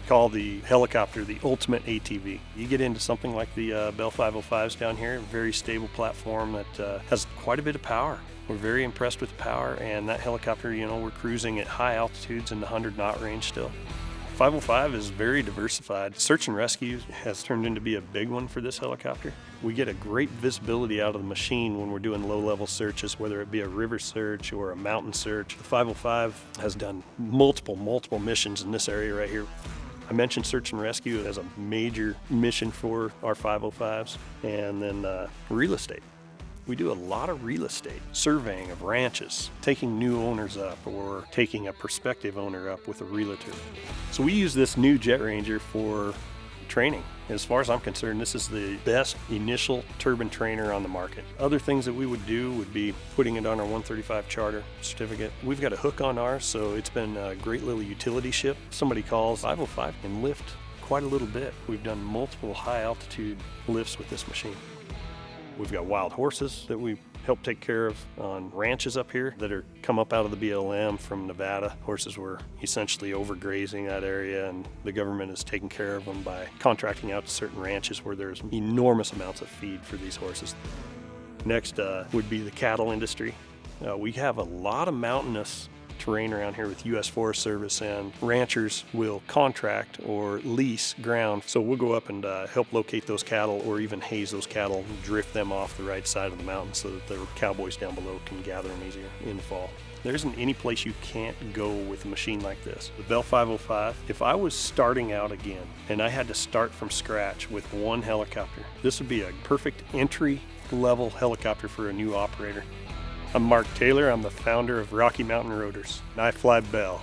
call the helicopter the ultimate ATV. You get into something like the Bell 505s down here, a very stable platform that has quite a bit of power. We're very impressed with the power, and that helicopter, we're cruising at high altitudes in the 100-knot range still. 505 is very diversified. Search and rescue has turned into be a big one for this helicopter. We get a great visibility out of the machine when we're doing low-level searches, whether it be a river search or a mountain search. The 505 has done multiple missions in this area right here. I mentioned search and rescue as a major mission for our 505s, and then real estate. We do a lot of real estate, surveying of ranches, taking new owners up or taking a prospective owner up with a realtor. So we use this new Jet Ranger for training. As far as I'm concerned, this is the best initial turbine trainer on the market. Other things that we would do would be putting it on our 135 charter certificate. We've got a hook on ours, so it's been a great little utility ship. Somebody calls 505 can lift quite a little bit. We've done multiple high altitude lifts with this machine. We've got wild horses that we help take care of on ranches up here that are come up out of the BLM from Nevada. Horses were essentially overgrazing that area, and the government is taking care of them by contracting out to certain ranches where there's enormous amounts of feed for these horses. Next would be the cattle industry. We have a lot of mountainous terrain around here with U.S. Forest Service, and ranchers will contract or lease ground. So we'll go up and help locate those cattle or even haze those cattle and drift them off the right side of the mountain so that the cowboys down below can gather them easier in the fall. There isn't any place you can't go with a machine like this. The Bell 505, if I was starting out again and I had to start from scratch with one helicopter, this would be a perfect entry-level helicopter for a new operator. I'm Mark Taylor. I'm the founder of Rocky Mountain Rotors, and I fly Bell.